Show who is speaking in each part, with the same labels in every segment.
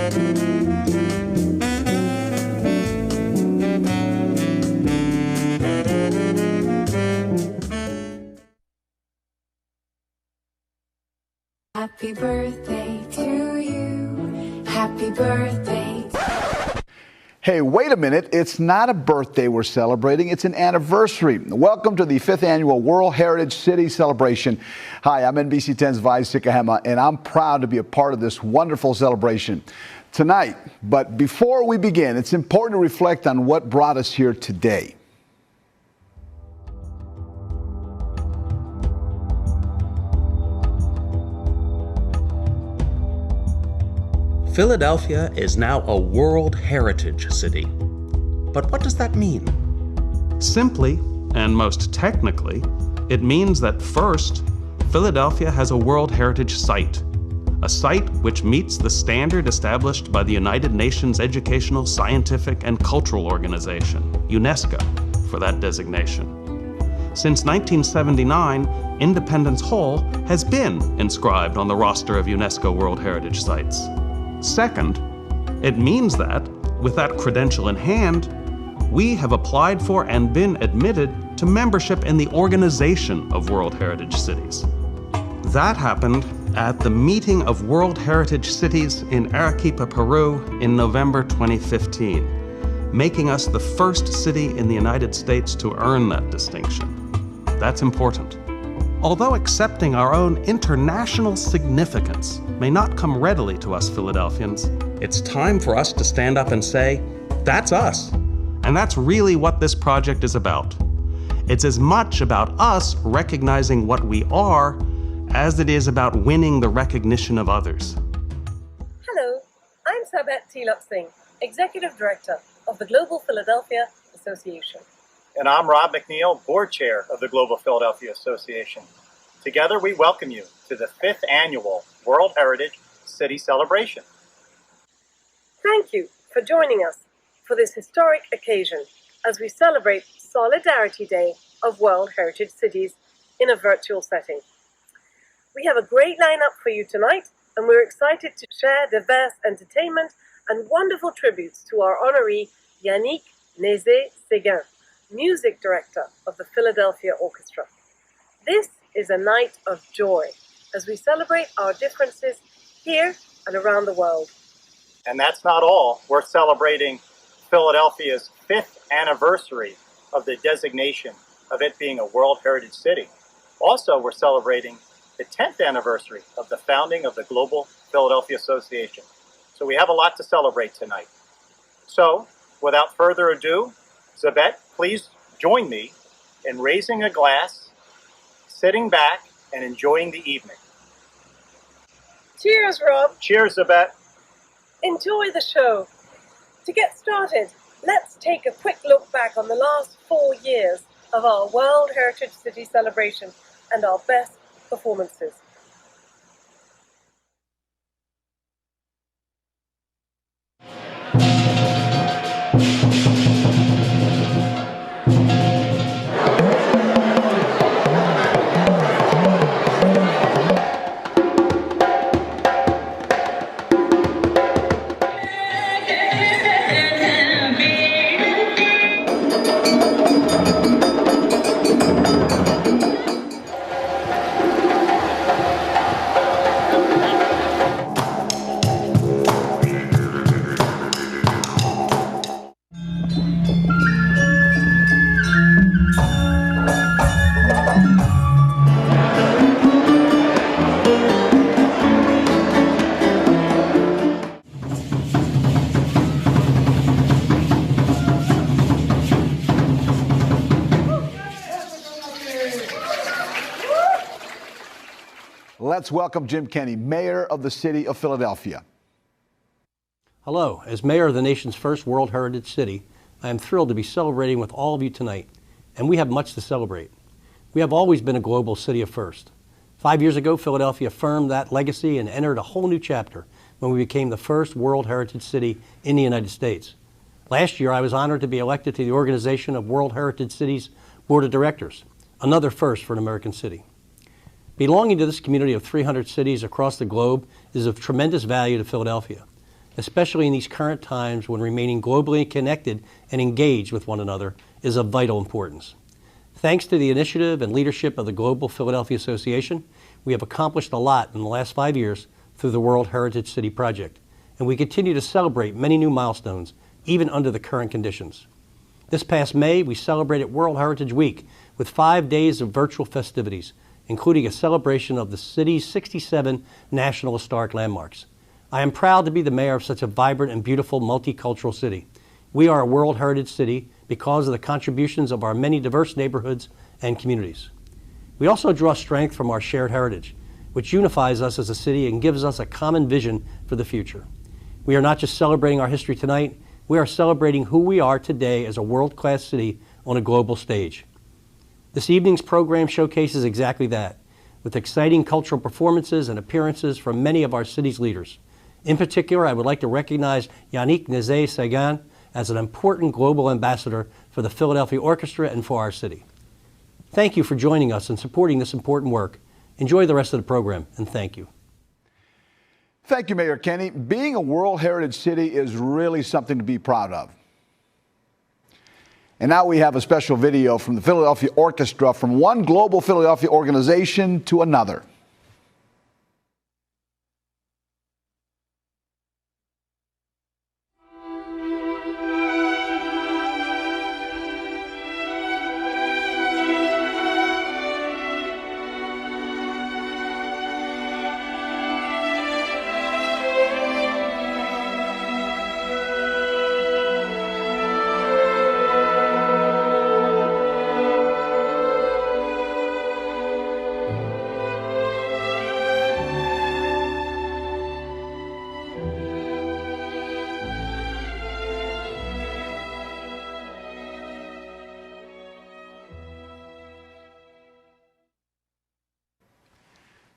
Speaker 1: Happy birthday to you. Happy birthday.
Speaker 2: Hey, wait a minute. It's not a birthday we're celebrating. It's an anniversary. Welcome to the 5th Annual World Heritage City Celebration. Hi, I'm NBC 10's Vai Sikahema, and I'm proud to be a part of this wonderful celebration tonight. But before we begin, it's important to reflect on what brought us here today.
Speaker 3: Philadelphia is now a World Heritage City. But what does that mean? Simply, and most technically, it means that first, Philadelphia has a World Heritage Site, a site which meets the standard established by the United Nations Educational, Scientific, and Cultural Organization, UNESCO, for that designation. Since 1979, Independence Hall has been inscribed on the roster of UNESCO World Heritage Sites. Second, it means that, with that credential in hand, we have applied for and been admitted to membership in the Organization of World Heritage Cities. That happened at the Meeting of World Heritage Cities in Arequipa, Peru in November 2015, making us the first city in the United States to earn that distinction. That's important. Although accepting our own international significance may not come readily to us Philadelphians, it's time for us to stand up and say, that's us. And that's really what this project is about. It's as much about us recognizing what we are as it is about winning the recognition of others.
Speaker 4: Hello, I'm Sabet Tilak-Singh, Executive Director of the Global Philadelphia Association.
Speaker 5: And I'm Rob McNeil, Board Chair of the Global Philadelphia Association. Together, we welcome you to the 5th Annual World Heritage City Celebration.
Speaker 4: Thank you for joining us for this historic occasion as we celebrate Solidarity Day of World Heritage Cities in a virtual setting. We have a great lineup for you tonight, and we're excited to share diverse entertainment and wonderful tributes to our honoree, Yannick Nézet-Séguin, Music Director of the Philadelphia Orchestra. This is a night of joy as we celebrate our differences here and around the world.
Speaker 5: And that's not all. We're celebrating Philadelphia's 5th anniversary of the designation of it being a World Heritage City. Also, we're celebrating the 10th anniversary of the founding of the Global Philadelphia Association. So we have a lot to celebrate tonight. So, without further ado, Zabet, please join me in raising a glass, sitting back, and enjoying the evening.
Speaker 4: Cheers, Rob.
Speaker 5: Cheers, Zabet.
Speaker 4: Enjoy the show. To get started, let's take a quick look back on the last 4 years of our World Heritage City celebration and our best performances.
Speaker 2: Let's welcome Jim Kenney, Mayor of the City of Philadelphia.
Speaker 6: Hello. As Mayor of the nation's first World Heritage City, I am thrilled to be celebrating with all of you tonight, and we have much to celebrate. We have always been a global city of first. 5 years ago, Philadelphia affirmed that legacy and entered a whole new chapter when we became the first World Heritage City in the United States. Last year, I was honored to be elected to the Organization of World Heritage Cities Board of Directors, another first for an American city. Belonging to this community of 300 cities across the globe is of tremendous value to Philadelphia. especially in these current times when remaining globally connected and engaged with one another is of vital importance. Thanks to the initiative and leadership of the Global Philadelphia Association, we have accomplished a lot in the last 5 years through the World Heritage City Project, and we continue to celebrate many new milestones, even under the current conditions. This past May, we celebrated World Heritage Week with 5 days of virtual festivities, including a celebration of the city's 67 National Historic Landmarks. I am proud to be the mayor of such a vibrant and beautiful multicultural city. We are a World Heritage City because of the contributions of our many diverse neighborhoods and communities. We also draw strength from our shared heritage, which unifies us as a city and gives us a common vision for the future. We are not just celebrating our history tonight, we are celebrating who we are today as a world-class city on a global stage. This evening's program showcases exactly that, with exciting cultural performances and appearances from many of our city's leaders. In particular, I would like to recognize Yannick Nézet-Séguin as an important global ambassador for the Philadelphia Orchestra and for our city. Thank you for joining us and supporting this important work. Enjoy the rest of the program, and thank you.
Speaker 2: Thank you, Mayor Kenny. Being a World Heritage City is really something to be proud of. And now we have a special video from the Philadelphia Orchestra, from one global Philadelphia organization to another.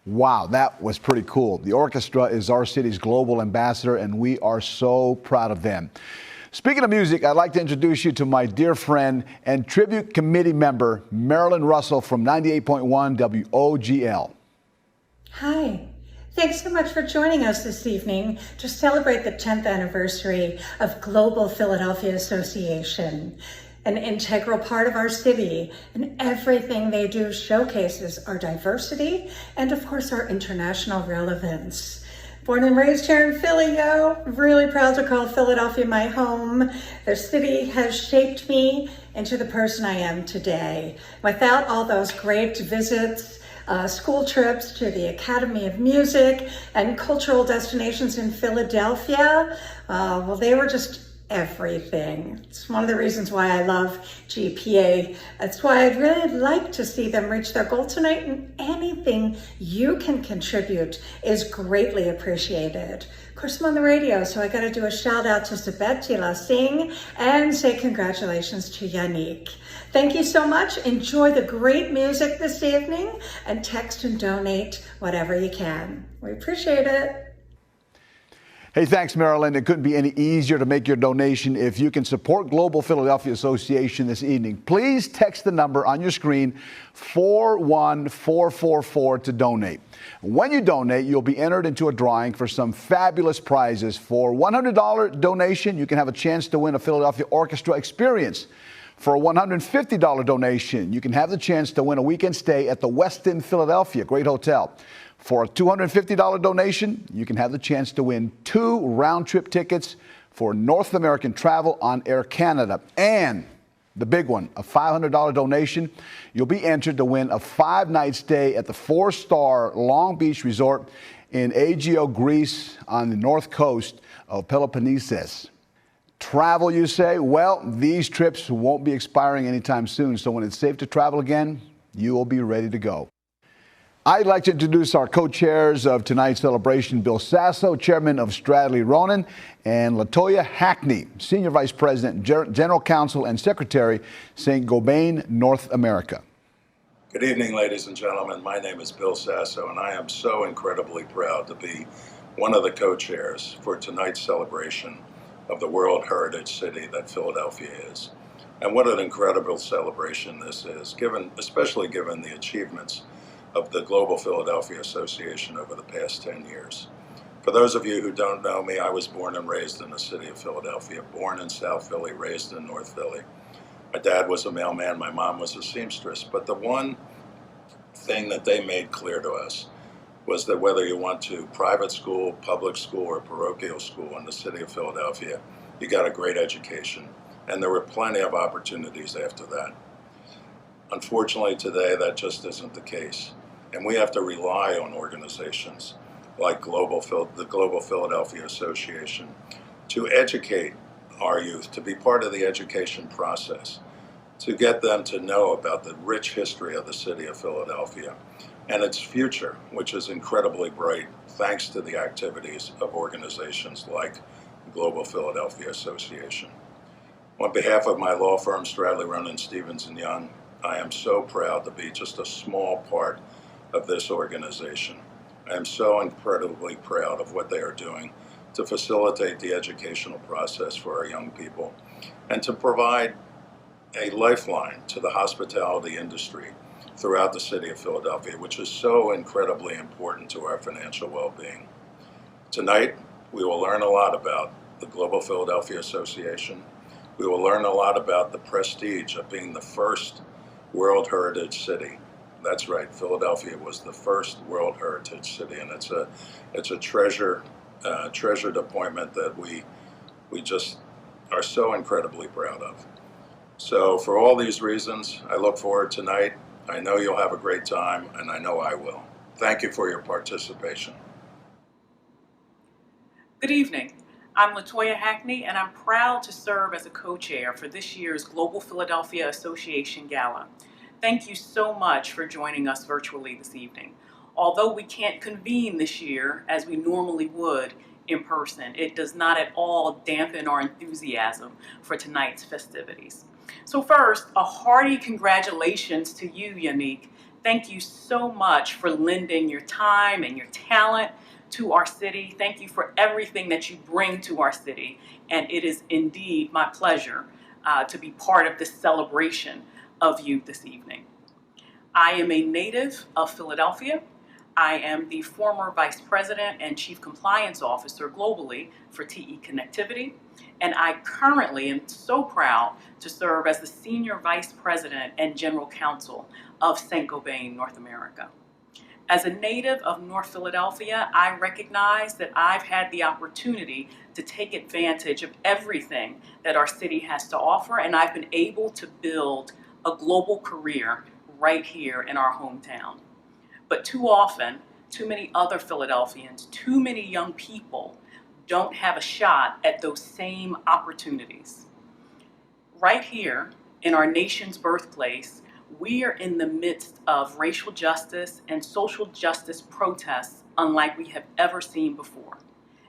Speaker 2: Wow, that was pretty cool. The orchestra is our city's global ambassador, and we are so proud of them. Speaking of music, I'd like to introduce you to my dear friend and tribute committee member, Marilyn Russell from 98.1 WOGL.
Speaker 7: Hi. Thanks so much for joining us this evening to celebrate the 10th anniversary of Global Philadelphia Association. An integral part of our city, and everything they do showcases our diversity and, of course, our international relevance. Born and raised here in Philly, yo. Really proud to call Philadelphia my home. The city has shaped me into the person I am today. Without all those great visits, school trips to the Academy of Music and cultural destinations in Philadelphia, well, they were just everything. It's one of the reasons why I love GPA. That's why I'd really like to see them reach their goal tonight, and anything you can contribute is greatly appreciated. Of course, I'm on the radio, so I got to do a shout out to Sabetila Singh and say congratulations to Yannick. Thank you so much. Enjoy the great music this evening, and text and donate whatever you can. We appreciate it.
Speaker 2: Hey, thanks, Marilyn. It couldn't be any easier to make your donation. If you can support Global Philadelphia Association this evening, please text the number on your screen, 41444, to donate. When you donate, you'll be entered into a drawing for some fabulous prizes. For a $100 donation, you can have a chance to win a Philadelphia Orchestra experience. For a $150 donation, you can have the chance to win a weekend stay at the Westin Philadelphia, great hotel. For a $250 donation, you can have the chance to win 2 round-trip tickets for North American travel on Air Canada. And the big one, a $500 donation, you'll be entered to win a 5-night stay at the 4-star Long Beach Resort in Aegeo, Greece, on the north coast of Peloponnesus. Travel, you say? Well, these trips won't be expiring anytime soon, so when it's safe to travel again, you will be ready to go. I'd like to introduce our co-chairs of tonight's celebration, Bill Sasso, chairman of Stradley Ronan, and Latoya Hackney, senior vice president, general counsel, and secretary, St. Gobain, North America.
Speaker 8: Good evening, ladies and gentlemen. My name is Bill Sasso, and I am so incredibly proud to be one of the co-chairs for tonight's celebration of the World Heritage City that Philadelphia is. And what an incredible celebration this is, especially given the achievements of the Global Philadelphia Association over the past 10 years. For those of you who don't know me, I was born and raised in the city of Philadelphia, born in South Philly, raised in North Philly. My dad was a mailman, my mom was a seamstress, but the one thing that they made clear to us was that whether you went to private school, public school, or parochial school in the city of Philadelphia, you got a great education. And there were plenty of opportunities after that. Unfortunately, today, that just isn't the case. And we have to rely on organizations like the Global Philadelphia Association to educate our youth, to be part of the education process, to get them to know about the rich history of the city of Philadelphia and its future, which is incredibly bright thanks to the activities of organizations like the Global Philadelphia Association. On behalf of my law firm, Stradley, Ronan, Stevens & Young, I am so proud to be just a small part of this organization. I am so incredibly proud of what they are doing to facilitate the educational process for our young people and to provide a lifeline to the hospitality industry throughout the city of Philadelphia, which is so incredibly important to our financial well-being. Tonight, we will learn a lot about the Global Philadelphia Association. We will learn a lot about the prestige of being the first World Heritage City. That's right, Philadelphia was the first World Heritage City, and it's a treasured appointment that we just are so incredibly proud of. So for all these reasons, I look forward tonight. I know you'll have a great time, and I know I will. Thank you for your participation.
Speaker 9: Good evening. I'm LaToya Hackney, and I'm proud to serve as a co-chair for this year's Global Philadelphia Association Gala. Thank you so much for joining us virtually this evening. Although we can't convene this year as we normally would in person, it does not at all dampen our enthusiasm for tonight's festivities. So first, a hearty congratulations to you, Yannick. Thank you so much for lending your time and your talent to our city. Thank you for everything that you bring to our city. And it is indeed my pleasure to be part of this celebration of you this evening. I am a native of Philadelphia. I am the former Vice President and Chief Compliance Officer globally for TE Connectivity, and I currently am so proud to serve as the Senior Vice President and General Counsel of Saint-Gobain North America. As a native of North Philadelphia, I recognize that I've had the opportunity to take advantage of everything that our city has to offer, and I've been able to build a global career right here in our hometown. But too often, too many other Philadelphians, too many young people don't have a shot at those same opportunities. Right here in our nation's birthplace, we are in the midst of racial justice and social justice protests unlike we have ever seen before.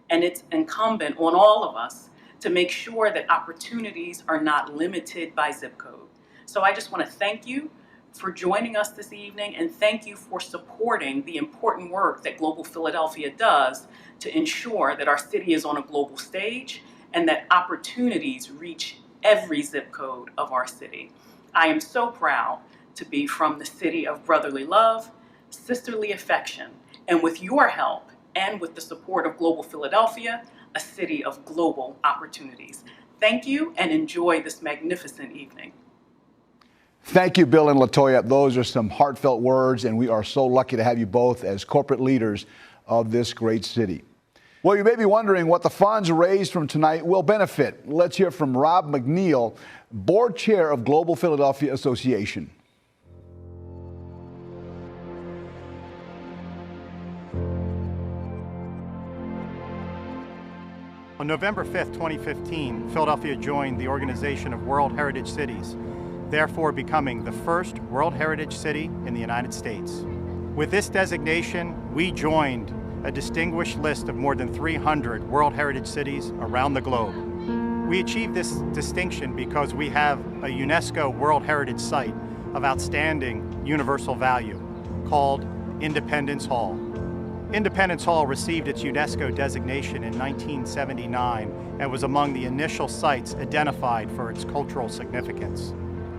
Speaker 9: And it's incumbent on all of us to make sure that opportunities are not limited by zip code. So I just want to thank you for joining us this evening, and thank you for supporting the important work that Global Philadelphia does to ensure that our city is on a global stage and that opportunities reach every zip code of our city. I am so proud to be from the city of brotherly love, sisterly affection, and with your help and with the support of Global Philadelphia, a city of global opportunities. Thank you and enjoy this magnificent evening.
Speaker 2: Thank you, Bill and LaToya. Those are some heartfelt words, and we are so lucky to have you both as corporate leaders of this great city. Well, you may be wondering what the funds raised from tonight will benefit. Let's hear from Rob McNeil, Board Chair of Global Philadelphia Association.
Speaker 10: On November 5th, 2015, Philadelphia joined the Organization of World Heritage Cities, therefore becoming the first World Heritage City in the United States. With this designation, we joined a distinguished list of more than 300 World Heritage Cities around the globe. We achieved this distinction because we have a UNESCO World Heritage Site of outstanding universal value called Independence Hall. Independence Hall received its UNESCO designation in 1979 and was among the initial sites identified for its cultural significance.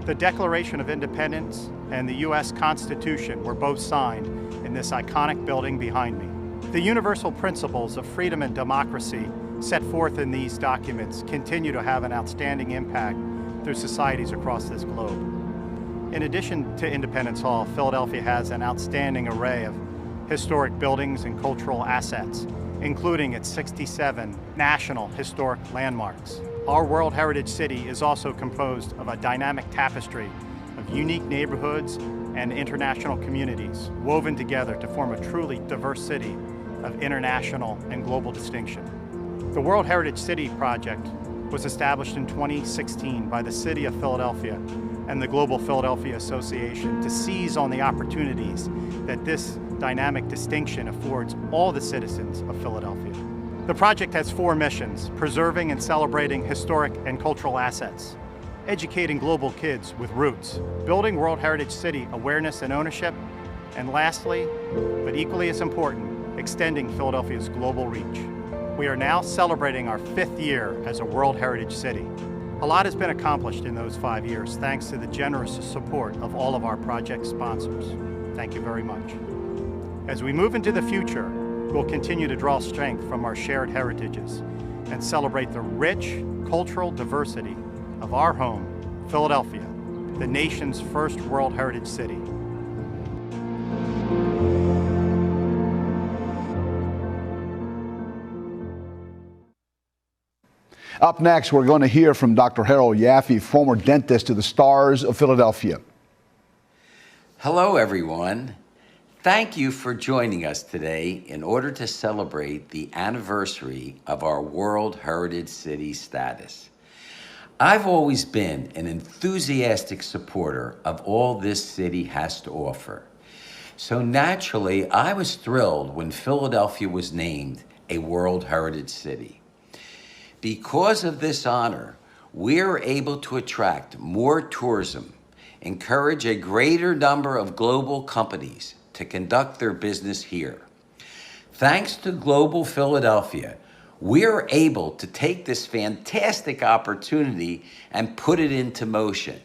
Speaker 10: The Declaration of Independence and the U.S. Constitution were both signed in this iconic building behind me. The universal principles of freedom and democracy set forth in these documents continue to have an outstanding impact through societies across this globe. In addition to Independence Hall, Philadelphia has an outstanding array of historic buildings and cultural assets, including its 67 national historic landmarks. Our World Heritage City is also composed of a dynamic tapestry of unique neighborhoods and international communities woven together to form a truly diverse city of international and global distinction. The World Heritage City project was established in 2016 by the City of Philadelphia and the Global Philadelphia Association to seize on the opportunities that this dynamic distinction affords all the citizens of Philadelphia. The project has 4 missions: preserving and celebrating historic and cultural assets, educating global kids with roots, building World Heritage City awareness and ownership, and lastly, but equally as important, extending Philadelphia's global reach. We are now celebrating our 5th year as a World Heritage City. A lot has been accomplished in those 5 years thanks to the generous support of all of our project sponsors. Thank you very much. As we move into the future, we'll continue to draw strength from our shared heritages and celebrate the rich cultural diversity of our home, Philadelphia, the nation's first World Heritage City.
Speaker 2: Up next, we're going to hear from Dr. Harold Yaffe, former dentist to the stars of Philadelphia.
Speaker 11: Hello, everyone. Thank you for joining us today in order to celebrate the anniversary of our World Heritage City status. I've always been an enthusiastic supporter of all this city has to offer. So naturally, I was thrilled when Philadelphia was named a World Heritage City. Because of this honor, we're able to attract more tourism, encourage a greater number of global companies to conduct their business here. Thanks to Global Philadelphia, we're able to take this fantastic opportunity and put it into motion.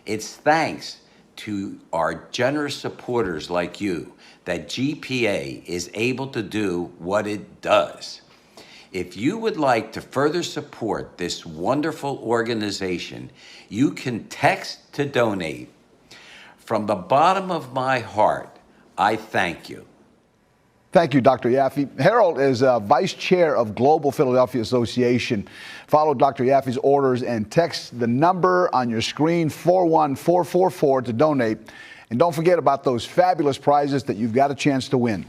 Speaker 11: It's thanks to our generous supporters like you that GPA is able to do what it does. If you would like to further support this wonderful organization, you can text to donate. From the bottom of my heart, I thank you.
Speaker 2: Thank you, Dr. Yaffe. Harold is Vice Chair of Global Philadelphia Association. Follow Dr. Yaffe's orders and text the number on your screen, 41444, to donate. And don't forget about those fabulous prizes that you've got a chance to win.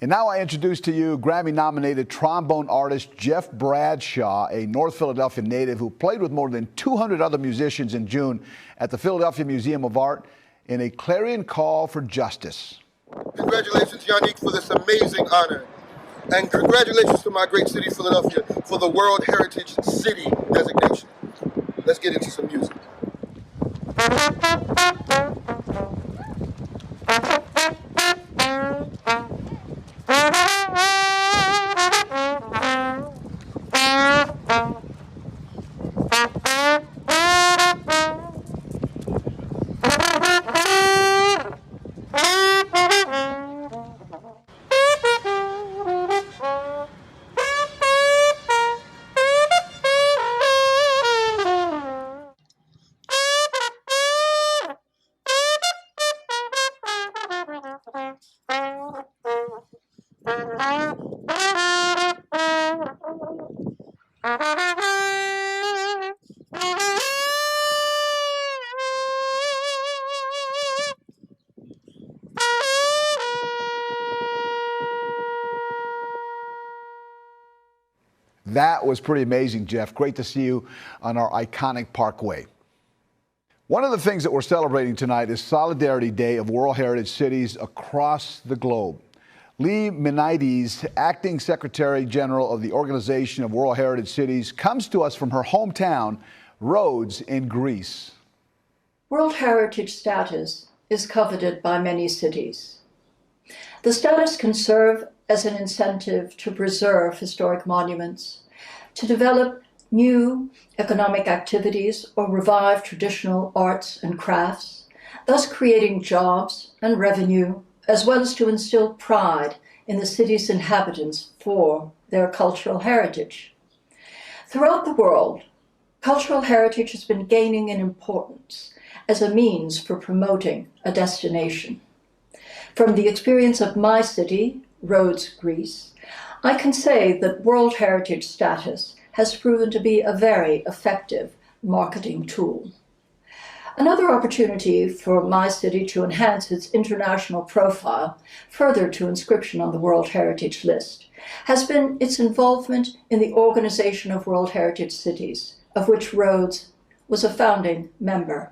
Speaker 2: And now I introduce to you Grammy-nominated trombone artist Jeff Bradshaw, a North Philadelphia native who played with more than 200 other musicians in June at the Philadelphia Museum of Art in a clarion call for justice.
Speaker 12: Congratulations, Yannick, for this amazing honor. And congratulations to my great city, Philadelphia, for the World Heritage City designation. Let's get into some music.
Speaker 2: That was pretty amazing, Jeff. Great to see you on our iconic parkway. One of the things that we're celebrating tonight is Solidarity Day of World Heritage Cities across the globe. Lee Menides, Acting Secretary General of the Organization of World Heritage Cities, comes to us from her hometown, Rhodes in Greece.
Speaker 13: World Heritage status is coveted by many cities. The status can serve as an incentive to preserve historic monuments, to develop new economic activities or revive traditional arts and crafts thus creating jobs and revenue, as well as to instill pride in the city's inhabitants for their cultural heritage. Throughout the world, cultural heritage has been gaining in importance as a means for promoting a destination. From the experience of my city, Rhodes, Greece, I can say that World Heritage status has proven to be a very effective marketing tool. Another opportunity for my city to enhance its international profile, further to inscription on the World Heritage List, has been its involvement in the Organization of World Heritage Cities, of which Rhodes was a founding member.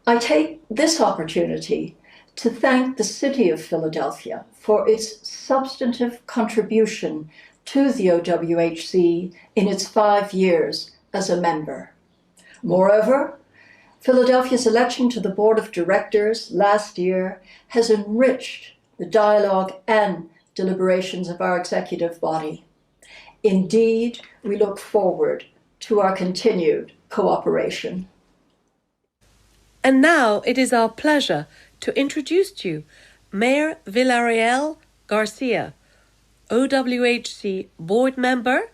Speaker 13: I take this opportunity to thank the City of Philadelphia for its substantive contribution to the OWHC in its 5 years as a member. Moreover, Philadelphia's election to the Board of Directors last year has enriched the dialogue and deliberations of our executive body. Indeed, we look forward to our continued cooperation.
Speaker 4: And now it is our pleasure to introduce to you Mayor Villarreal García, OWHC board member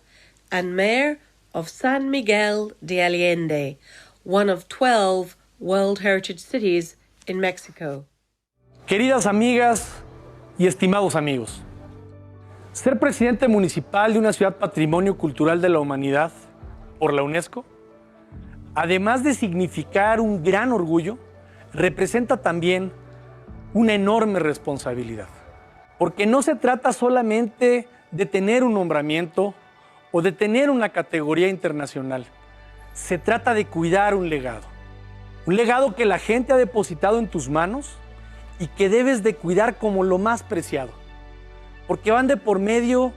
Speaker 4: and mayor of San Miguel de Allende, one of 12 World Heritage Cities in Mexico.
Speaker 14: Queridas amigas y estimados amigos, ser presidente municipal de una ciudad patrimonio cultural de la humanidad por la UNESCO, además de significar un gran orgullo, representa también una enorme responsabilidad. Porque no se trata solamente de tener un nombramiento o de tener una categoría internacional. Se trata de cuidar un legado que la gente ha depositado en tus manos y que debes de cuidar como lo más preciado, porque van de por medio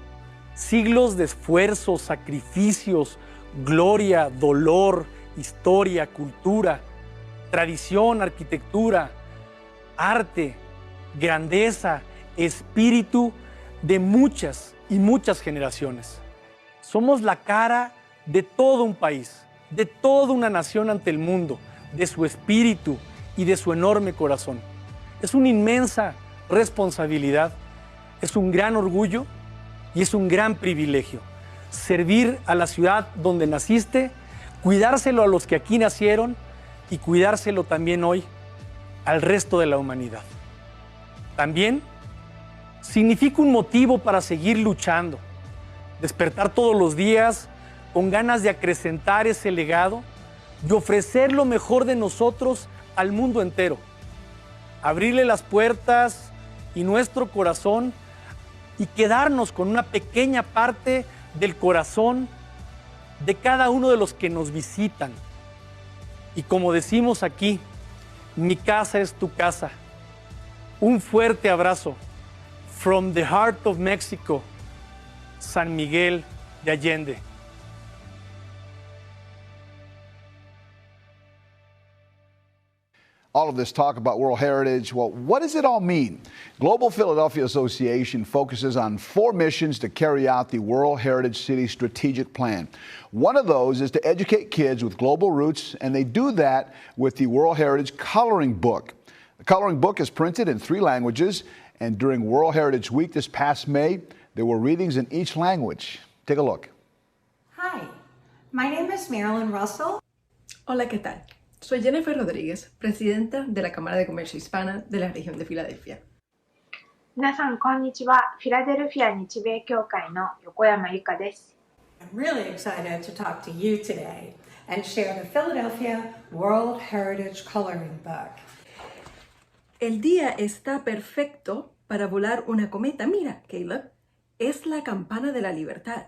Speaker 14: siglos de esfuerzos, sacrificios, gloria, dolor, historia, cultura, tradición, arquitectura, arte, grandeza, espíritu de muchas y muchas generaciones. Somos la cara de todo un país, de toda una nación ante el mundo, de su espíritu y de su enorme corazón. Es una inmensa responsabilidad, es un gran orgullo y es un gran privilegio servir a la ciudad donde naciste, cuidárselo a los que aquí nacieron y cuidárselo también hoy al resto de la humanidad. También significa un motivo para seguir luchando, despertar todos los días con ganas de acrecentar ese legado y ofrecer lo mejor de nosotros al mundo entero. Abrirle las puertas y nuestro corazón y quedarnos con una pequeña parte del corazón de cada uno de los que nos visitan. Y como decimos aquí, mi casa es tu casa. Un fuerte abrazo. From the heart of Mexico, San Miguel de Allende.
Speaker 2: All of this talk about World Heritage, well, what does it all mean? Global Philadelphia Association focuses on 4 missions to carry out the World Heritage City Strategic Plan. One of those is to educate kids with global roots, and they do that with the World Heritage Coloring Book. The coloring book is printed in 3 languages, and during World Heritage Week this past May, there were readings in each language. Take a look.
Speaker 15: Hi, my name is Marilyn Russell.
Speaker 16: Hola, ¿qué tal? Soy Jennifer Rodríguez, presidenta de la Cámara de Comercio Hispana de la región de Filadelfia.
Speaker 17: 皆さん、こんにちは。フィラデルフィア日米協会の横山由香です。
Speaker 7: I'm really excited to talk to you today and share the Philadelphia World Heritage Coloring Book.
Speaker 16: El día está perfecto para volar una cometa. Mira, Caleb, es la campana de la libertad.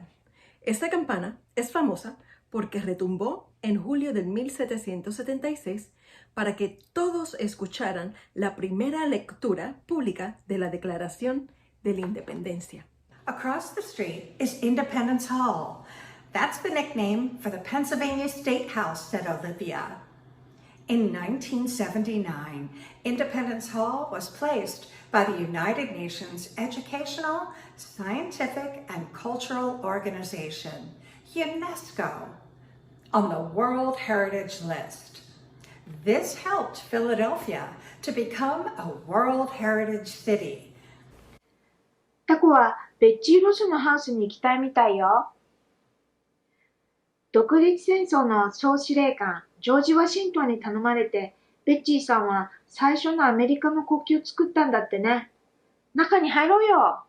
Speaker 16: Esta campana es famosa porque retumbó en julio de 1776 para que todos escucharan la primera lectura pública de la Declaración de la Independencia.
Speaker 7: Across the street is Independence Hall. That's the nickname for the Pennsylvania State House, said Olivia. In 1979, Independence Hall was placed by the United Nations Educational, Scientific, and Cultural Organization, UNESCO, on the World Heritage List. This helped Philadelphia to become a World Heritage City.
Speaker 17: タコはベッジー・ロスのハウスに行きたいみたいよ。独立戦争の総司令官ジョージ・ワシントンに頼まれて、ベッジーさんは最初のアメリカの国旗を作ったんだってね。中に入ろうよ。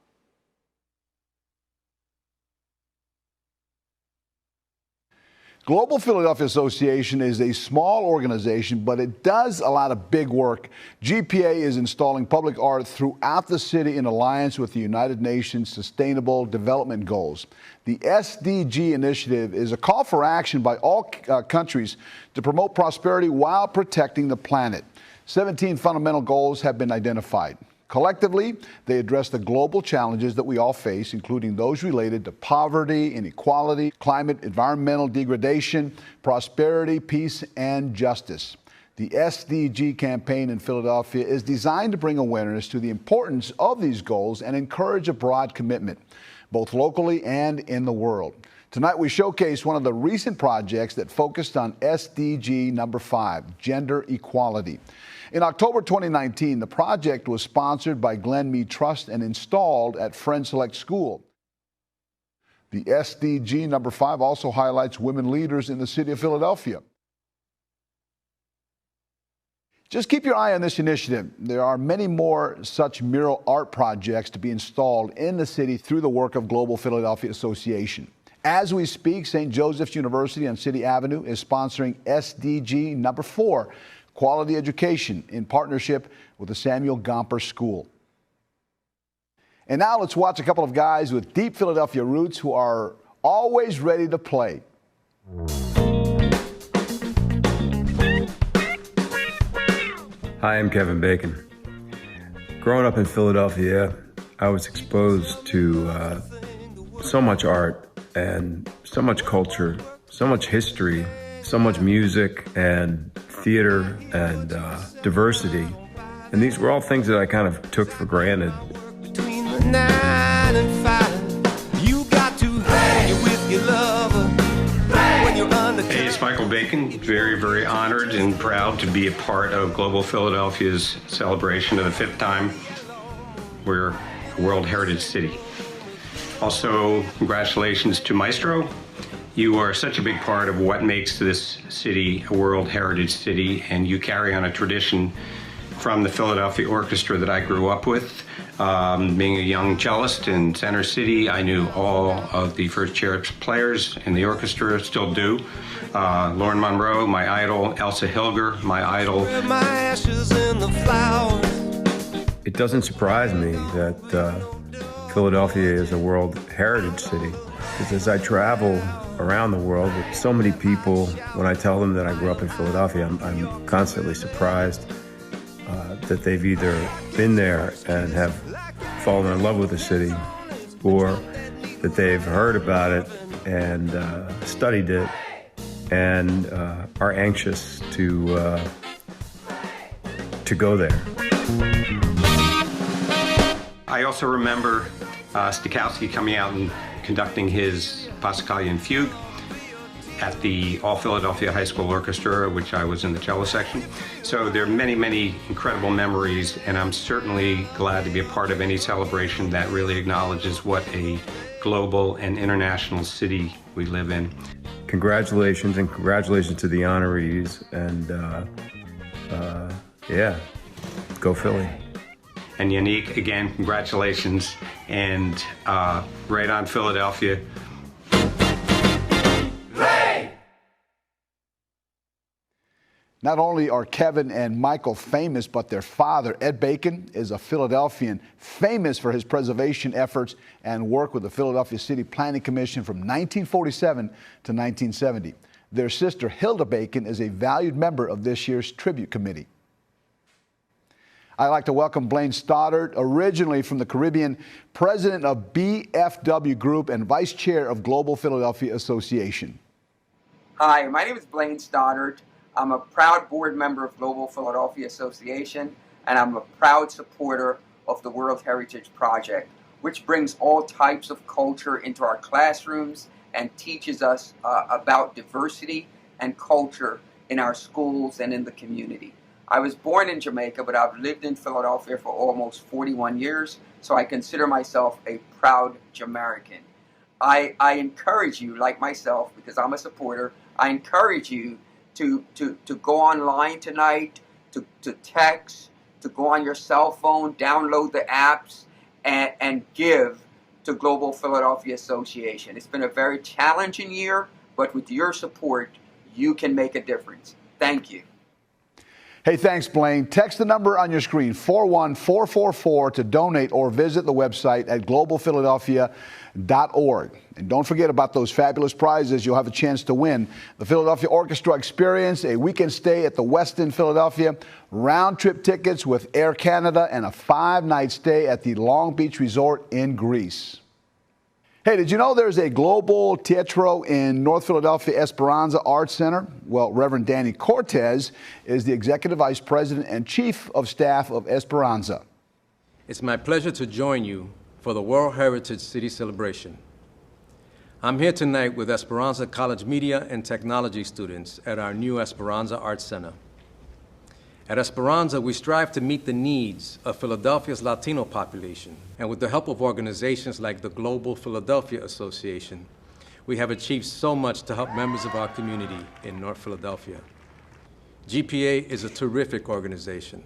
Speaker 2: Global Philadelphia Association is a small organization, but it does a lot of big work. GPA is installing public art throughout the city in alliance with the United Nations Sustainable Development Goals. The SDG initiative is a call for action by all countries to promote prosperity while protecting the planet. 17 fundamental goals have been identified. Collectively, they address the global challenges that we all face, including those related to poverty, inequality, climate, environmental degradation, prosperity, peace, and justice. The SDG campaign in Philadelphia is designed to bring awareness to the importance of these goals and encourage a broad commitment, both locally and in the world. Tonight, we showcase one of the recent projects that focused on SDG number 5, gender equality. In October 2019, the project was sponsored by Glen Mead Trust and installed at Friend Select School. The SDG number 5 also highlights women leaders in the city of Philadelphia. Just keep your eye on this initiative. There are many more such mural art projects to be installed in the city through the work of Global Philadelphia Association. As we speak, St. Joseph's University on City Avenue is sponsoring SDG number 4, Quality Education, in partnership with the Samuel Gomper School. And now let's watch a couple of guys with deep Philadelphia roots who are always ready to play.
Speaker 18: Hi, I'm Kevin Bacon. Growing up in Philadelphia, I was exposed to so much art and so much culture, so much history, so much music and theater and diversity. And these were all things that I kind of took for granted.
Speaker 19: Between the 9 and 5, you got to hang with your lover when you're under.
Speaker 20: Hey, it's Michael Bacon. Very, very honored and proud to be a part of Global Philadelphia's celebration of the 5th time we're a World Heritage City. Also, congratulations to Maestro. You are such a big part of what makes this city a World Heritage City, and you carry on a tradition from the Philadelphia Orchestra that I grew up with. Being a young cellist in Center City, I knew all of the first chair players in the orchestra, still do. Lauren Monroe, my idol. Elsa Hilger, my idol.
Speaker 18: It doesn't surprise me that Philadelphia is a World Heritage City, because as I travel around the world with so many people, when I tell them that I grew up in Philadelphia, I'm constantly surprised that they've either been there and have fallen in love with the city, or that they've heard about it and studied it and are anxious to go there.
Speaker 20: I also remember Stokowski coming out and conducting his Pascalian Fugue at the All Philadelphia High School Orchestra, which I was in the cello section. So there are many, many incredible memories, and I'm certainly glad to be a part of any celebration that really acknowledges what a global and international city we live in.
Speaker 18: Congratulations, and congratulations to the honorees, and yeah, go Philly.
Speaker 20: And Yannick, again, congratulations, and right on Philadelphia.
Speaker 2: Not only are Kevin and Michael famous, but their father, Ed Bacon, is a Philadelphian famous for his preservation efforts and work with the Philadelphia City Planning Commission from 1947 to 1970. Their sister, Hilda Bacon, is a valued member of this year's tribute committee. I'd like to welcome Blaine Stoddard, originally from the Caribbean, president of BFW Group and vice chair of Global Philadelphia Association.
Speaker 21: Hi, my name is Blaine Stoddard. I'm a proud board member of Global Philadelphia Association, and I'm a proud supporter of the World Heritage Project, which brings all types of culture into our classrooms and teaches us about diversity and culture in our schools and in the community. I was born in Jamaica, but I've lived in Philadelphia for almost 41 years, so I consider myself a proud Jamaican. I encourage you, like myself, because I'm a supporter, I encourage you to go online tonight, to text, to go on your cell phone, download the apps, and give to Global Philadelphia Association. It's been a very challenging year, but with your support, you can make a difference. Thank you.
Speaker 2: Hey, thanks, Blaine. Text the number on your screen, 41444, to donate or visit the website at globalphiladelphia.org. And don't forget about those fabulous prizes you'll have a chance to win. The Philadelphia Orchestra Experience, a weekend stay at the Westin Philadelphia, round-trip tickets with Air Canada, and a 5-night stay at the Long Beach Resort in Greece. Hey, did you know there's a global teatro in North Philadelphia Esperanza Arts Center? Well, Reverend Danny Cortez is the Executive Vice President and Chief of Staff of Esperanza.
Speaker 1: It's my pleasure to join you for the World Heritage City celebration. I'm here tonight with Esperanza College Media and Technology students at our new Esperanza Arts Center. At Esperanza, we strive to meet the needs of Philadelphia's Latino population, and with the help of organizations like the Global Philadelphia Association, we have achieved so much to help members of our community in North Philadelphia. GPA is a terrific organization,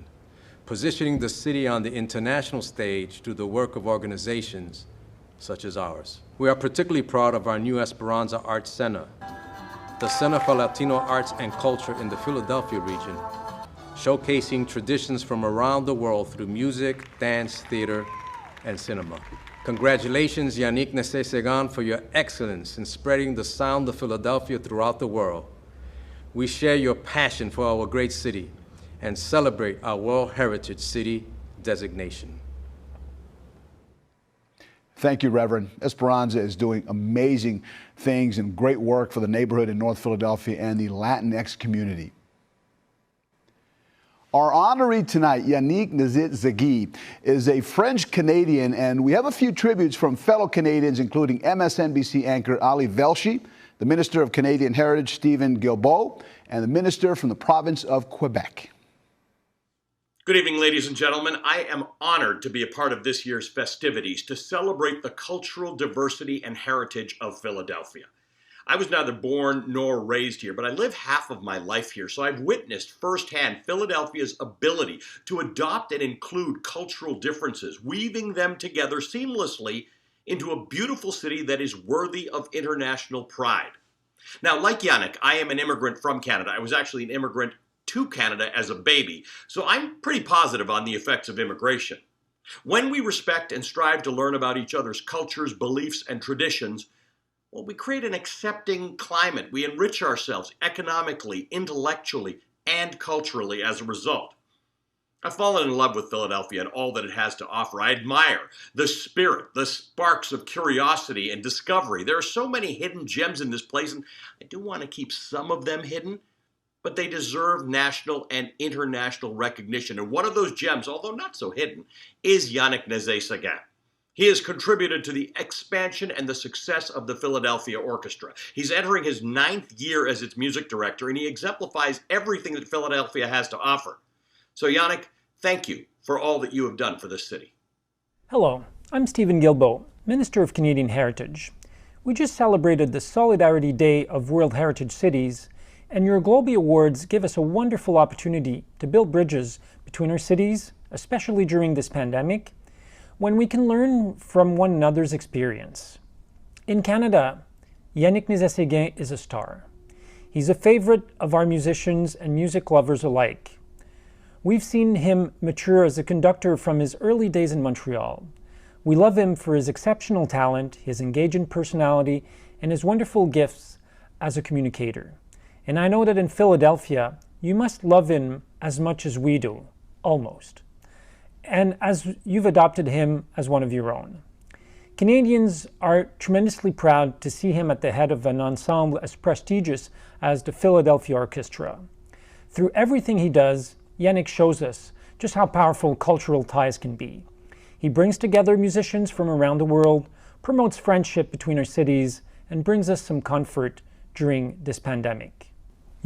Speaker 1: positioning the city on the international stage through the work of organizations such as ours. We are particularly proud of our new Esperanza Arts Center, the Center for Latino Arts and Culture in the Philadelphia region, showcasing traditions from around the world through music, dance, theater, and cinema. Congratulations, Yannick Nézet-Séguin, for your excellence in spreading the sound of Philadelphia throughout the world. We share your passion for our great city and celebrate our World Heritage City designation.
Speaker 2: Thank you, Reverend. Esperanza is doing amazing things and great work for the neighborhood in North Philadelphia and the Latinx community. Our honoree tonight, Yannick Nézet-Séguin, is a French-Canadian, and we have a few tributes from fellow Canadians, including MSNBC anchor Ali Velshi, the Minister of Canadian Heritage, Stephen Guilbeault, and the Minister from the province of Quebec.
Speaker 22: Good evening, ladies and gentlemen. I am honored to be a part of this year's festivities to celebrate the cultural diversity and heritage of Philadelphia. I was neither born nor raised here, but I live half of my life here, so I've witnessed firsthand Philadelphia's ability to adopt and include cultural differences, weaving them together seamlessly into a beautiful city that is worthy of international pride. Now, like Yannick, I am an immigrant from Canada. I was actually an immigrant to Canada as a baby, so I'm pretty positive on the effects of immigration. When we respect and strive to learn about each other's cultures, beliefs, and traditions, well, we create an accepting climate. We enrich ourselves economically, intellectually, and culturally as a result. I've fallen in love with Philadelphia and all that it has to offer. I admire the spirit, the sparks of curiosity and discovery. There are so many hidden gems in this place, and I do want to keep some of them hidden, but they deserve national and international recognition. And one of those gems, although not so hidden, is Yannick Nézet-Séguin. He has contributed to the expansion and the success of the Philadelphia Orchestra. He's entering his 9th year as its music director, and he exemplifies everything that Philadelphia has to offer. So, Yannick, thank you for all that you have done for this city.
Speaker 23: Hello, I'm Stephen Guilbeault, Minister of Canadian Heritage. We just celebrated the Solidarity Day of World Heritage Cities, and your Globee Awards give us a wonderful opportunity to build bridges between our cities, especially during this pandemic, when we can learn from one another's experience. In Canada, Yannick Nézet-Séguin is a star. He's a favorite of our musicians and music lovers alike. We've seen him mature as a conductor from his early days in Montreal. We love him for his exceptional talent, his engaging personality, and his wonderful gifts as a communicator. And I know that in Philadelphia, you must love him as much as we do, almost. And as you've adopted him as one of your own. Canadians are tremendously proud to see him at the head of an ensemble as prestigious as the Philadelphia Orchestra. Through everything he does, Yannick shows us just how powerful cultural ties can be. He brings together musicians from around the world, promotes friendship between our cities, and brings us some comfort during this pandemic.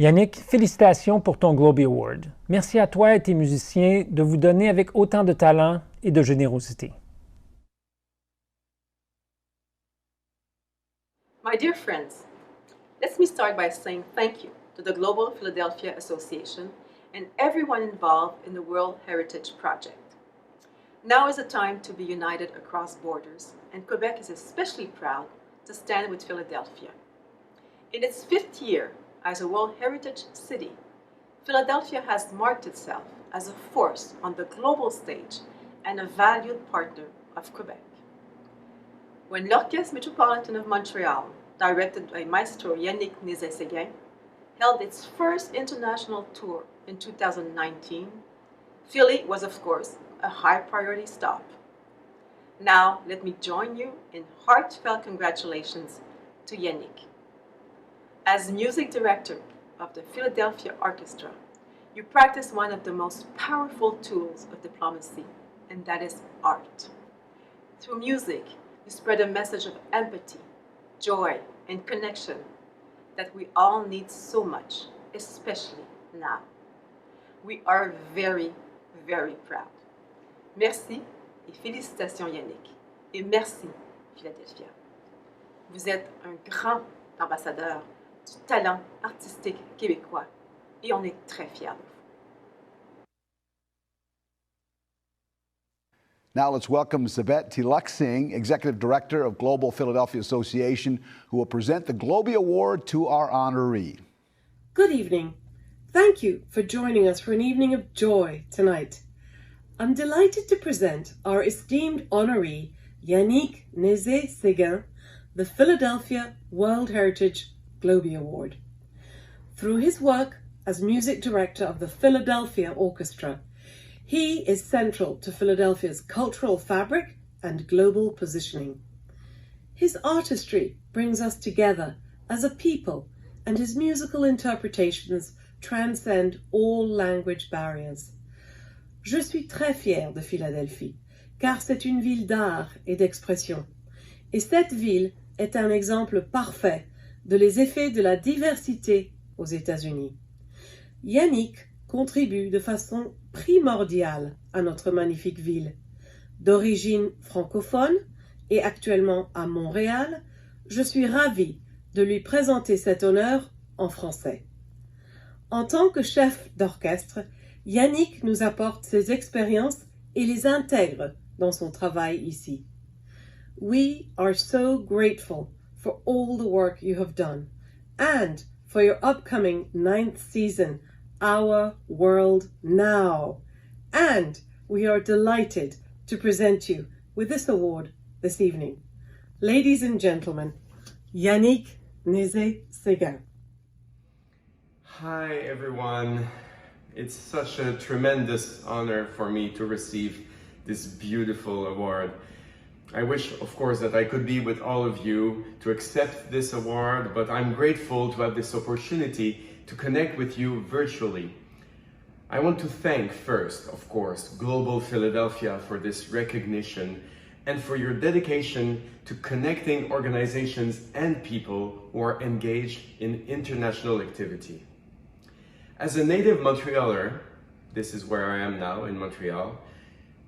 Speaker 23: Yannick, félicitations pour ton Globie Award. Merci à toi et tes musiciens de vous donner avec autant de talent et de générosité.
Speaker 3: My dear friends, let me start by saying thank you to the Global Philadelphia Association and everyone involved in the World Heritage Project. Now is the time to be united across borders, and Quebec is especially proud to stand with Philadelphia. In its 5th year as a World Heritage City, Philadelphia has marked itself as a force on the global stage and a valued partner of Quebec. When l'Orchestre Metropolitan of Montreal, directed by Maestro Yannick Nézet-Séguin, held its first international tour in 2019, Philly was, of course, a high priority stop. Now, let me join you in heartfelt congratulations to Yannick. As music director of the Philadelphia Orchestra, you practice one of the most powerful tools of diplomacy, and that is art. Through music, you spread a message of empathy, joy, and connection that we all need so much, especially now. We are very, very proud. Merci et félicitations Yannick. Et merci Philadelphia. Vous êtes un grand ambassadeur du talent artistique québécois et on est très fiers de vous.
Speaker 2: Now let's welcome Savet Tilak-Singh, Executive Director of Global Philadelphia Association, who will present the Globie Award to our honoree.
Speaker 4: Good evening. Thank you for joining us for an evening of joy tonight. I'm delighted to present our esteemed honoree, Yannick Nézet-Séguin, the Philadelphia World Heritage Globie Award. Through his work as music director of the Philadelphia Orchestra, he is central to Philadelphia's cultural fabric and global positioning. His artistry brings us together as a people, and his musical interpretations transcend all language barriers. Je suis très fière de Philadelphie, car c'est une ville d'art et d'expression. Et cette ville est un exemple parfait de les effets de la diversité aux États-Unis. Yannick contribue de façon primordiale à notre magnifique ville. D'origine francophone et actuellement à Montréal, je suis ravie de lui présenter cet honneur en français. En tant que chef d'orchestre, Yannick nous apporte ses expériences et les intègre dans son travail ici. We are so grateful for all the work you have done and for your upcoming 9th season, Our World Now. And we are delighted to present you with this award this evening. Ladies and gentlemen, Yannick Nézet-Séguin.
Speaker 18: Hi, everyone. It's such a tremendous honor for me to receive this beautiful award. I wish, of course, that I could be with all of you to accept this award, but I'm grateful to have this opportunity to connect with you virtually. I want to thank first, of course, Global Philadelphia for this recognition and for your dedication to connecting organizations and people who are engaged in international activity. As a native Montrealer, this is where I am now in Montreal,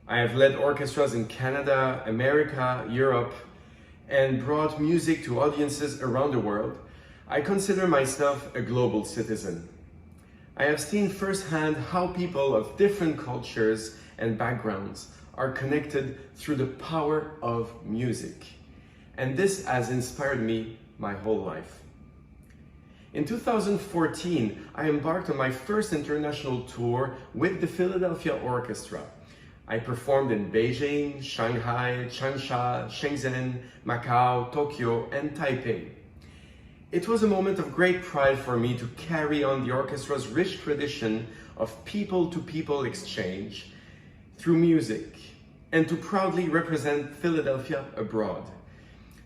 Speaker 18: I have led orchestras in Canada, America, Europe, and brought music to audiences around the world. I consider myself a global citizen. I have seen firsthand how people of different cultures and backgrounds are connected through the power of music. And this has inspired me my whole life. In 2014, I embarked on my first international tour with the Philadelphia Orchestra. I performed in Beijing, Shanghai, Changsha, Shenzhen, Macau, Tokyo, and Taipei. It was a moment of great pride for me to carry on the orchestra's rich tradition of people-to-people exchange through music and to proudly represent Philadelphia abroad.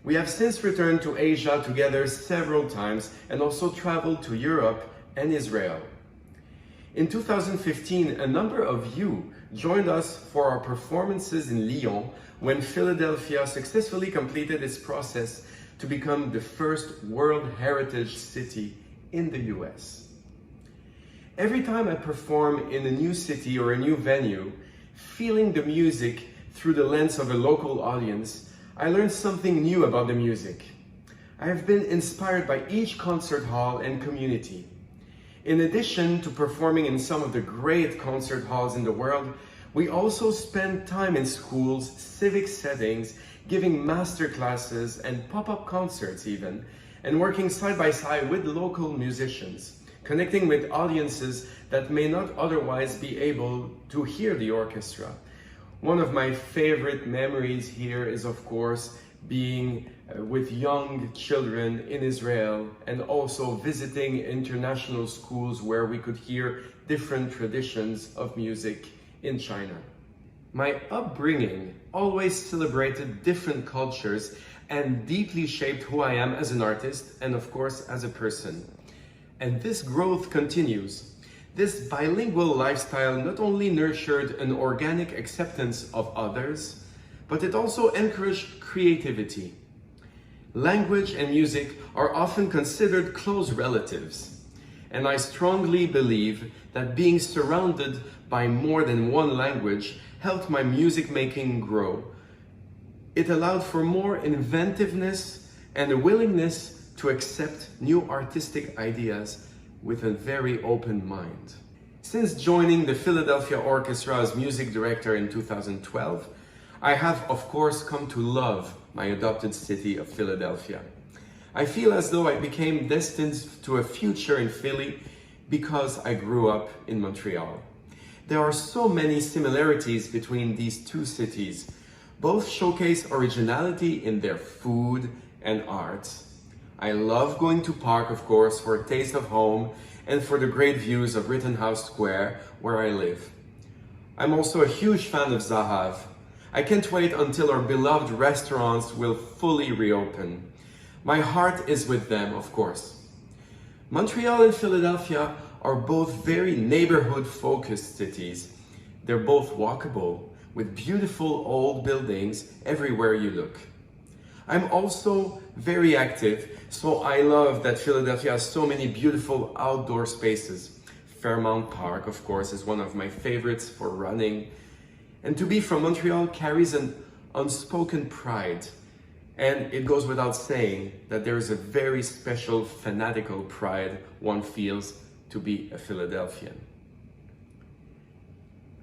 Speaker 18: We have since returned to Asia together several times and also traveled to Europe and Israel. In 2015, a number of you joined us for our performances in Lyon when Philadelphia successfully completed its process to become the first World Heritage City in the US. Every time I perform in a new city or a new venue, feeling the music through the lens of a local audience, I learn something new about the music. I have been inspired by each concert hall and community. In addition to performing in some of the great concert halls in the world, we also spend time in schools, civic settings, giving master classes and pop-up concerts even, and working side by side with local musicians, connecting with audiences that may not otherwise be able to hear the orchestra. One of my favorite memories here is, of course, being with young children in Israel and also visiting international schools where we could hear different traditions of music in China. My upbringing always celebrated different cultures and deeply shaped who I am as an artist and, of course, as a person. And this growth continues. This bilingual lifestyle not only nurtured an organic acceptance of others, but it also encouraged creativity. Language and music are often considered close relatives, and I strongly believe that being surrounded by more than one language helped my music making grow. It allowed for more inventiveness and a willingness to accept new artistic ideas with a very open mind. Since joining the Philadelphia Orchestra as music director in 2012, I have, of course, come to love my adopted city of Philadelphia. I feel as though I became destined to a future in Philly because I grew up in Montreal. There are so many similarities between these two cities. Both showcase originality in their food and art. I love going to Park, of course, for a taste of home and for the great views of Rittenhouse Square, where I live. I'm also a huge fan of Zahav. I can't wait until our beloved restaurants will fully reopen. My heart is with them, of course. Montreal and Philadelphia are both very neighborhood-focused cities. They're both walkable, with beautiful old buildings everywhere you look. I'm also very active, so I love that Philadelphia has so many beautiful outdoor spaces. Fairmount Park, of course, is one of my favorites for running. And to be from Montreal carries an unspoken pride. And it goes without saying that there is a very special fanatical pride one feels to be a Philadelphian.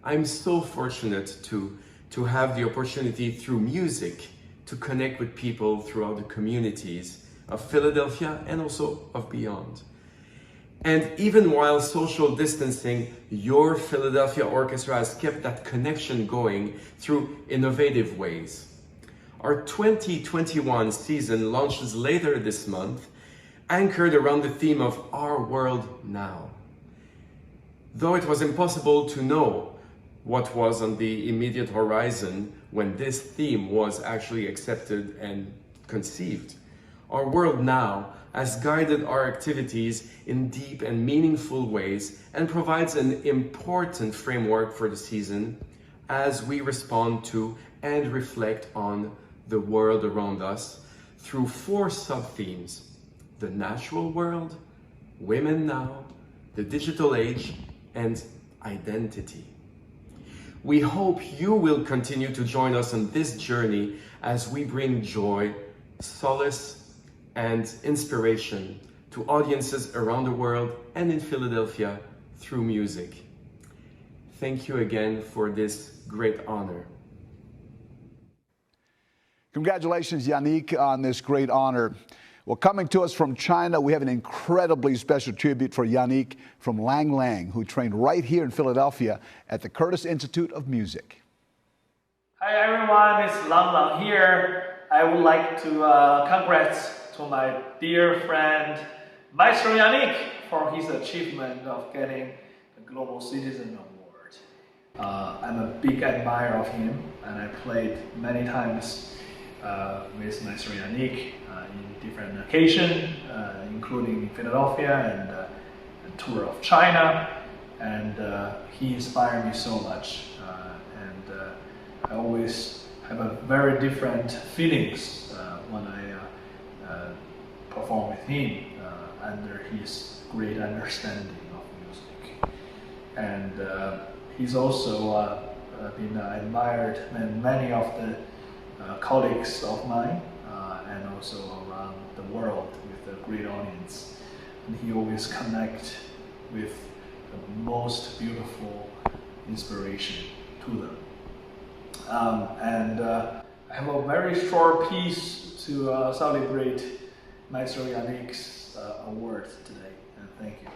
Speaker 18: I'm so fortunate to have the opportunity through music to connect with people throughout the communities of Philadelphia and also of beyond. And even while social distancing, your Philadelphia Orchestra has kept that connection going through innovative ways. Our 2021 season launches later this month, anchored around the theme of Our World Now. Though it was impossible to know what was on the immediate horizon when this theme was actually accepted and conceived, Our World Now has guided our activities in deep and meaningful ways and provides an important framework for the season as we respond to and reflect on the world around us through 4 sub-themes: the natural world, women now, the digital age, and identity. We hope you will continue to join us on this journey as we bring joy, solace, and inspiration to audiences around the world and in Philadelphia through music. Thank you again for this great honor.
Speaker 2: Congratulations, Yannick, on this great honor. Well, coming to us from China, we have an incredibly special tribute for Yannick from Lang Lang, who trained right here in Philadelphia at the Curtis Institute of Music.
Speaker 5: Hi everyone, it's Lang Lang here. I would like to congrats to my dear friend Maestro Yannick for his achievement of getting the Global Citizen Award. I'm a big admirer of him, and I played many times with Maestro Yannick in different occasions, including Philadelphia and a tour of China, and he inspired me so much, and I always have a very different feelings when I perform with him under his great understanding of music. and he's also been admired by many of the colleagues of mine and also around the world with a great audience. And he always connects with the most beautiful inspiration to them. And I have a very short piece to celebrate Maestro Yannick's award today, and thank you.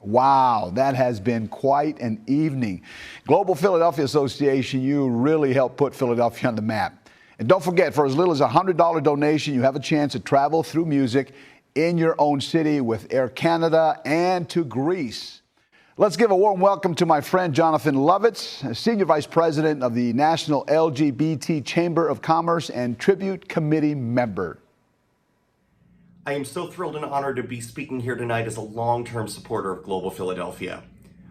Speaker 2: Wow, that has been quite an evening. Global Philadelphia Association, you really helped put Philadelphia on the map. And don't forget, for as little as a $100 donation, you have a chance to travel through music in your own city with Air Canada and to Greece. Let's give a warm welcome to my friend Jonathan Lovitz, Senior Vice President of the National LGBT Chamber of Commerce and Tribute Committee member.
Speaker 6: I am so thrilled and honored to be speaking here tonight as a long-term supporter of Global Philadelphia.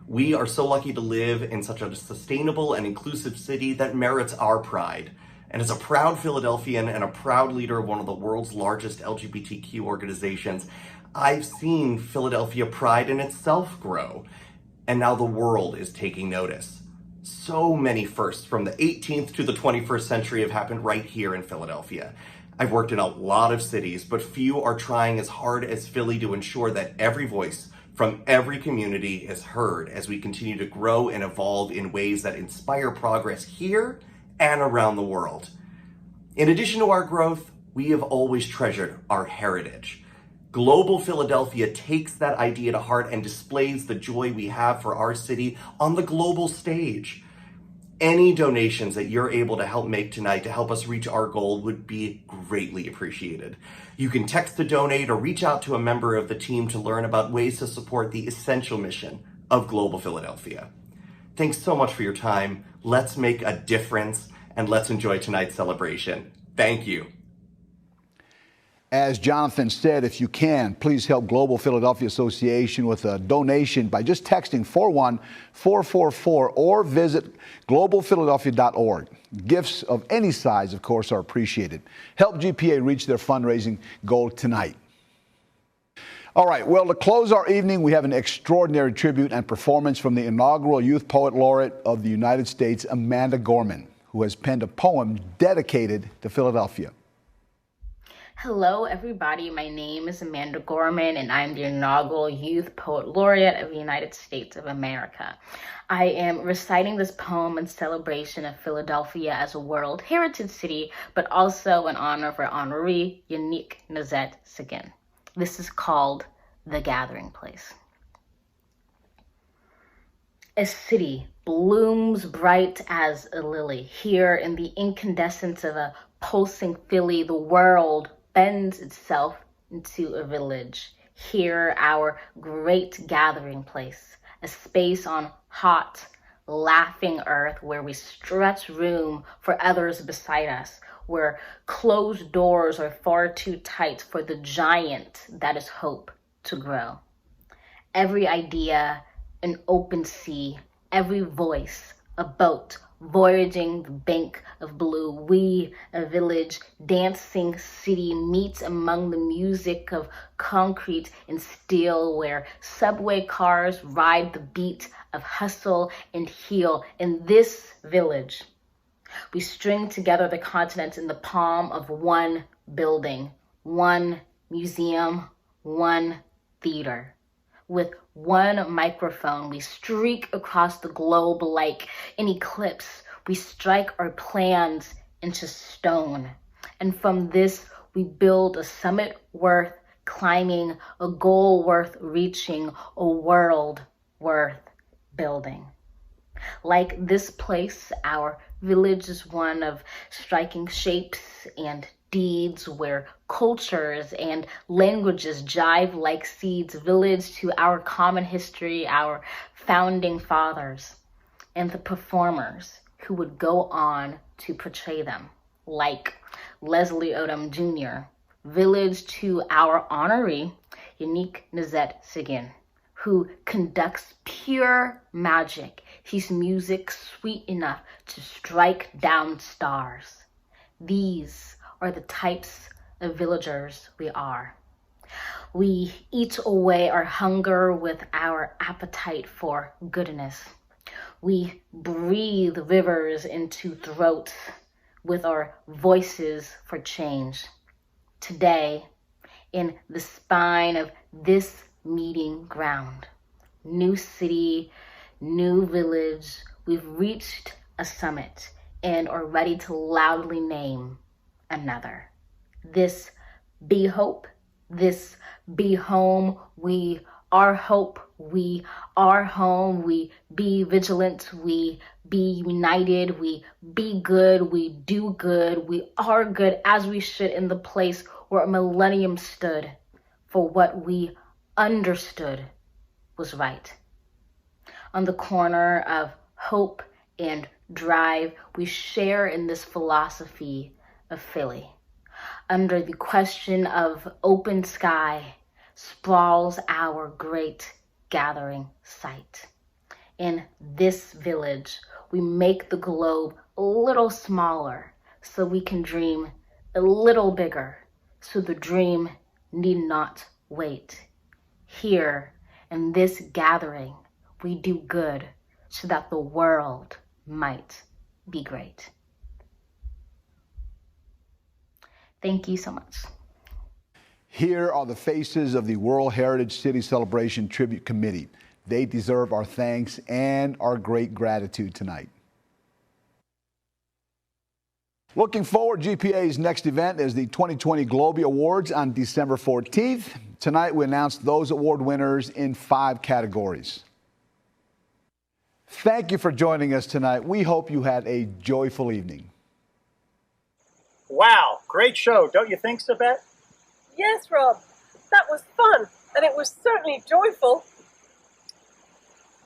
Speaker 6: We are so lucky to live in such a sustainable and inclusive city that merits our pride. And as a proud Philadelphian and a proud leader of one of the world's largest LGBTQ organizations, I've seen Philadelphia pride in itself grow. And now the world is taking notice. So many firsts from the 18th to the 21st century have happened right here in Philadelphia. I've worked in a lot of cities, but few are trying as hard as Philly to ensure that every voice from every community is heard as we continue to grow and evolve in ways that inspire progress here and around the world. In addition to our growth, we have always treasured our heritage. Global Philadelphia takes that idea to heart and displays the joy we have for our city on the global stage. Any donations that you're able to help make tonight to help us reach our goal would be greatly appreciated. You can text to donate or reach out to a member of the team to learn about ways to support the essential mission of Global Philadelphia. Thanks so much for your time. Let's make a difference and let's enjoy tonight's celebration. Thank you.
Speaker 2: As Jonathan said, if you can, please help Global Philadelphia Association with a donation by just texting 41444 or visit globalphiladelphia.org. Gifts of any size, of course, are appreciated. Help GPA reach their fundraising goal tonight. All right, well, to close our evening, we have an extraordinary tribute and performance from the inaugural Youth Poet Laureate of the United States, Amanda Gorman, who has penned a poem dedicated to Philadelphia.
Speaker 8: Hello, everybody. My name is Amanda Gorman, and I'm the inaugural Youth Poet Laureate of the United States of America. I am reciting this poem in celebration of Philadelphia as a World Heritage City, but also in honor of our honoree, Yannick Nézet-Séguin. This is called The Gathering Place. A city blooms bright as a lily. Here in the incandescence of a pulsing Philly, the world bends itself into a village. Here, our great gathering place, a space on hot, laughing earth where we stretch room for others beside us, where closed doors are far too tight for the giant that is hope to grow. Every idea, an open sea, every voice, a boat, voyaging the bank of blue. We, a village, dancing city, meets among the music of concrete and steel, where subway cars ride the beat of hustle and heal. In this village, we string together the continents in the palm of one building, one museum, one theater. With one microphone, we streak across the globe like an eclipse. We strike our plans into stone. And from this, we build a summit worth climbing, a goal worth reaching, a world worth building. Like this place, our village is one of striking shapes and deeds where cultures and languages jive like seeds, village to our common history, our founding fathers, and the performers who would go on to portray them, like Leslie Odom Jr., village to our honoree, Yannick Nézet-Séguin, who conducts pure magic, his music sweet enough to strike down stars. These are the types of villagers we are. We eat away our hunger with our appetite for goodness. We breathe rivers into throats with our voices for change. Today, in the spine of this meeting ground, new city, new village, we've reached a summit and are ready to loudly name another. This be hope, this be home, we are hope, we are home, we be vigilant, we be united, we be good, we do good, we are good as we should in the place where a millennium stood for what we understood was right. On the corner of Hope and Drive, we share in this philosophy of Philly. Under the question of open sky sprawls our great gathering site. In this village, we make the globe a little smaller so we can dream a little bigger, so the dream need not wait. Here, in this gathering, we do good so that the world might be great. Thank you so much.
Speaker 2: Here are the faces of the World Heritage City Celebration Tribute Committee. They deserve our thanks and our great gratitude tonight. Looking forward, GPA's next event is the 2020 Globee Awards on December 14th. Tonight, we announced those award winners in 5 categories. Thank you for joining us tonight. We hope you had a joyful evening.
Speaker 9: Wow, great show, don't you think, Sabette?
Speaker 4: Yes, Rob, that was fun, and it was certainly joyful.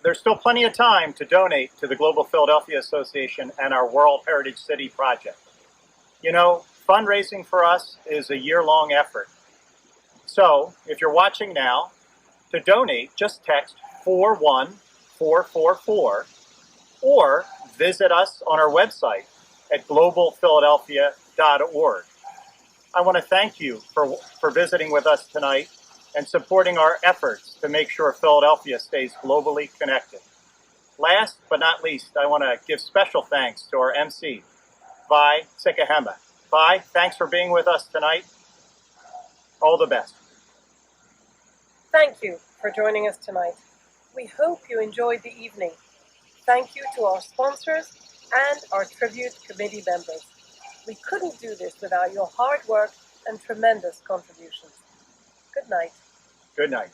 Speaker 9: There's still plenty of time to donate to the Global Philadelphia Association and our World Heritage City project. You know, fundraising for us is a year-long effort. So, if you're watching now, to donate, just text 41444 or visit us on our website at globalphiladelphia.org. I want to thank you for visiting with us tonight and supporting our efforts to make sure Philadelphia stays globally connected. Last but not least, I want to give special thanks to our MC, Vi Sikahema. Vi, thanks for being with us tonight. All the best.
Speaker 4: Thank you for joining us tonight. We hope you enjoyed the evening. Thank you to our sponsors and our tribute committee members. We couldn't do this without your hard work and tremendous contributions. Good night.
Speaker 9: Good night.